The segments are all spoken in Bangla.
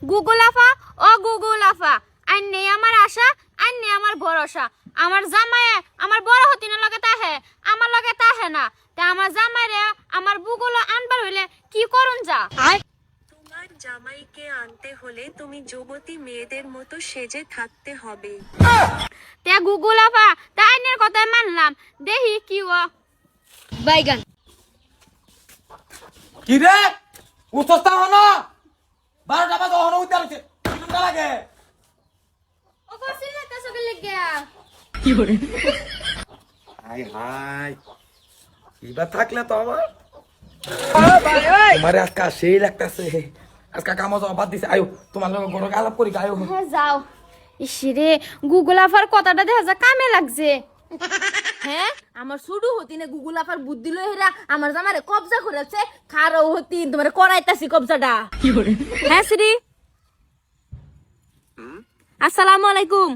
গুগল আফা ও গুগল আফা, আইনে আমার আশা, আইনে আমার ভরসা। আমার জামাইয়ে আমার বড় হতিনের লগে তাহে, আমার লগে তাহে না। তা আমার জামাইরে আমার গুগল আনবার হইলে কি করুন যা? তোমার জামাইকে আনতে হলে তুমি যুবতী মেয়েদের মতো সেজে থাকতে হবে। তে গুগল আফা, তা আইনের কথাই মানলাম, দেখি কি ও বাইগান। কি রে উঠস্তা হনো 12টা বাজে হনো উদ্ধার হচ্ছে কিটা লাগে ও করছিস তা সকালে লাগিয়া কি করে হাই হাই এবার থাকলে তো আমার তোমার আজকে সেই লাগতেছে আজকে কাম বাদ দিছে আয়ো তোমার লগে গরো আলাপ করি আয়ো হ্যাঁ যাও। ইসিরে গুগল আফার কথাটা দেখা যা কামে লাগছে। হ্যাঁ আমার শুরু হতি না গুগল আফার বুদ্ধি লই হেরা আমার জামারে কবজা করেছে খারো হতি তোমার করাইতাছি কবজাটা। হ্যাঁ শ্রী, আসসালামু আলাইকুম।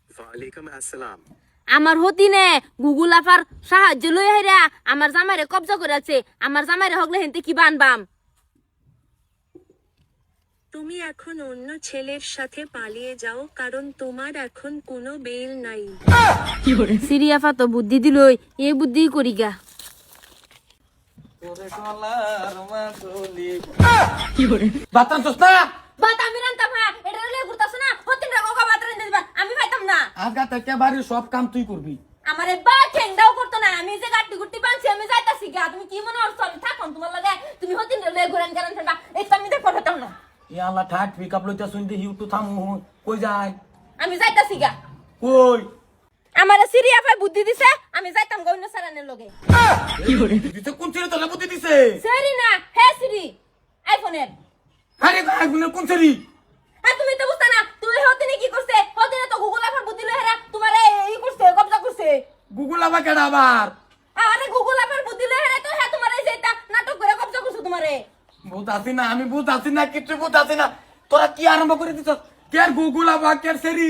ওয়ালাইকুম আসসালাম। আমার হতি নে গুগল আফার সাহায্য লই হেরা আমার জামারে কবজা করেছে আমার জামারে হগলে হেনতে কি বানবাম। তুমি এখন অন্য ছেলের সাথে পালিয়ে যাও, কারণ তোমার এখন কোনো বেল নাই। সিরিয়াফা তো বুদ্ধি দিলই এই বুদ্ধি করি গা। বাতান চোস্তা বাত আমি রান্তাম হ্যাঁ এটা লই ঘুরতাছ না হতিন রা গোগা বাত রান্তে দিবা আমি পাইতাম না। আজকে থেকে বাড়ির সব কাম তুই করবি আমারে বা ঠেংদাও করতো না আমি যে গাটি গুটি বানছি আমি যাইতাছি গা তুমি কি মনে করছো আমি থাকুন তোমার লাগে তুমি হতিন রে লই ঘুরান গারান থাকবা এই তো আমি দেখো হতাম না ই আল্লাহ ঠাক পিকআপ লইতা শুনতে ইউটিউব থামু কই যায় আমি যাইতাছি গা। কই আমারে সিরিয়াফা বুদ্ধি দিছে আমি যাইতাম গইন সারানের লগে। দিতে কোন ছেলে তোলা বুদ্ধি দিছে সেরি না হে সিরি আইফোনের। আরে আইফোনের কোন ছেলে আর তুমি তো বুঝতা না তুই হতিনে কি করছে হতিনে তো গুগল আফার বুদ্ধি লই হেরা তোমারে এই করছে কবজা করছে। গুগল আবার কেডা আবার আরে গুগল আফার বুদ্ধি লই হেরা তো হ্যাঁ তোমারে যেটা নাটক করে কবজা করছে তোমারে। বুঝ আছি না আমি বুঝ আছি না কিছু বুঝ আছি না তোরা কি আরম্ভ করে দিছ কে গুগল আবার কে সেরি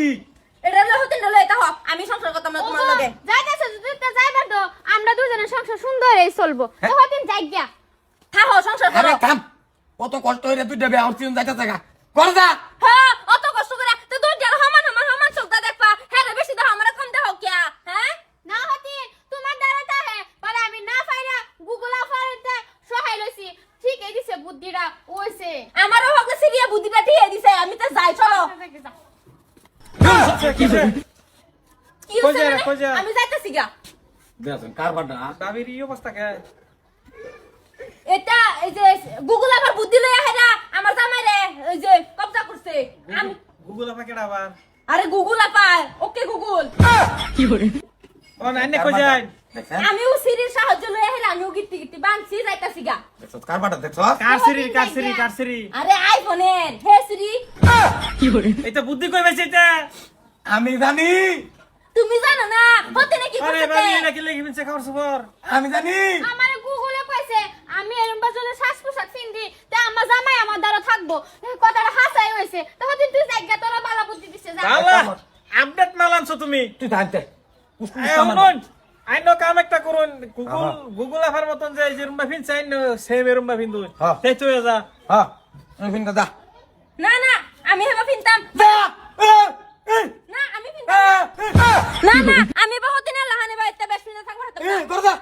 এটা লই হতিনে লই তা হ আমি সংসার করতাম না তোমার লগে। যাইতেছে যদি তা যাইবা তো, আমরা দুজনের সংসার সুন্দরই চলবো। তো হতিন যাই গিয়া। থাহ সংসার আরে করো। কাম কত কষ্ট হইরে তুই দেবে আর চিন যাইতা থাকা কর যা হ্যাঁ অত কষ্ট করে তো দুই জার সমান সমান সমান চোখটা দেখবা হ্যাঁ রে বেশি দাও আমরা কম দাও কিয়া হ্যাঁ। না হতিন তোমার দ্বারা তাহে বলে আমি না পাইরা গুগল আফারতে সহায় লইছি। ঠিক এই দিছে বুদ্ধিটা ওইছে। আমারও হগলে সিরিয়া বুদ্ধিটা দিয়ে দিছে আমি তো যাই চলো। কি কি হচ্ছে মানে? আমি যাইতাছি গা। দেখেন কারবারটা দাবির এই অবস্থা কে এটা এই যে গুগল আবার বুদ্ধি লইয়া হেরা আমার জামাইরে এই যে কবজা করছে। আমি গুগল আপা কেডা আবার আরে গুগল আপা ওকে গুগল ও না এনে কই যায় দেখেন আমিও সিরির সাহায্য লইয়া হেরা আমিও গিট্টি গিট্টি বানছি যাইতাছি গা। দেখছ কারবারটা দেখছ কারসিরি আরে আইফোনের হে সিরি এটা বুদ্ধি কই বেছে এটা আমি জানি তুমি জানো না হতে নাকি আরে করতে। বাড়ি নাকি লেগে বিনছে খাবার সুবর আমি জানি আমার গুগলে কইছে আমি এরম বাজলে শ্বাস প্রশ্বাস ফিন্দি তে আমার জামাই আমার দ্বারা থাকবো। এই কথাটা হাসাই হইছে। তো হতিন তুই জায়গা তোরা বালা বুদ্ধি দিছে যা। আল্লাহ আপডেট মালানছো তুমি তুই থাকতে আইনুন আইনো কাম একটা করুন গুগল আফার মতন যে রুম্বা ফিন চাই সেম রুম্বা ফিন দুই হ্যাঁ। তাই চলে যা হ্যাঁ আমি ফিন দা না না আমি হেবা ফিনতাম যা না আমি ফিনতাম না না আমি বা হতে না লাহানে বা এত বেশ ফিনতে থাকবো হাতে কর যা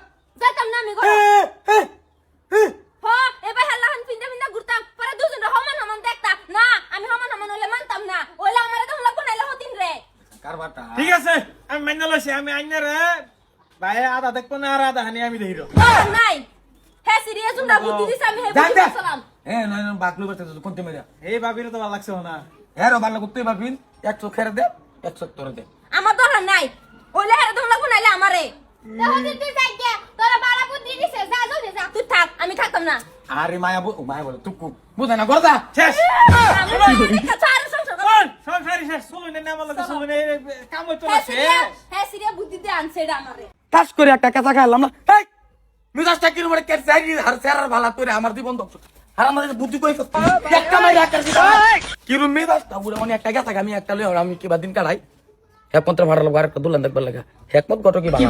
যাইতাম না আমি গো হ এবার লাহান ফিনতে ফিনতে ঘুরতাম পরে দুজন সমান সমান দেখতাম না আমি সমান সমান হইলে মানতাম না ওইলা আমারে তো লাগবো নাইলে হতিন রে। কারবারটা ঠিক আছে আমি মাইনা লইছি আমি আইনারে ভাই আদা দেখবো না আর আদা হানি আমি দেখিরো দরকার নাই হে সিরিয়াস উন্ডা বুদ্ধি দিছে আমি হে বুদ্ধি যা সালাম। হ্যাঁ নয় নয় বাকলু বেতে তো কোনতে মেরা এই ভাবিরে তো ভালো লাগছে না হ্যাঁ রে ভালো করতে ভাবিন 100 খেরে দে 100 তোরে দে আমার দরকার নাই ওইলা হেরে তো লাগবো নাইলে আমারে। তো হতিন তুই জায়গা তোরা বালা বুদ্ধি দিছে যা জলদি যা। তুই থাক আমি থাকতাম না। আরে মায়া বলে তুকু বুঝা না করদা শেষ আমি একটা চার সংসার করব। সংসারি শেষ চলুন না আমার লগে চলুন কাম হইতো না হে সিরিয়া বুদ্ধি দিয়ে আনছে এটা আমারে। কাজ করে একটা কাঁচা খাইলাম না এই মিজাজটা কি রুমে কে চাই আর সেরার ভালা তোরে আমার জীবন দক্ষ আর আমাদের বুদ্ধি কইছ একটা মাইরা একটা কি রুম মিজাজটা পুরো মানে একটা গেছা আমি একটা লই আমি কি বাদিন কাড়াই একমাত্র ভাড়া লাগা আর একটা দুলান দেখবার লাগা একমত গটো কি ভালো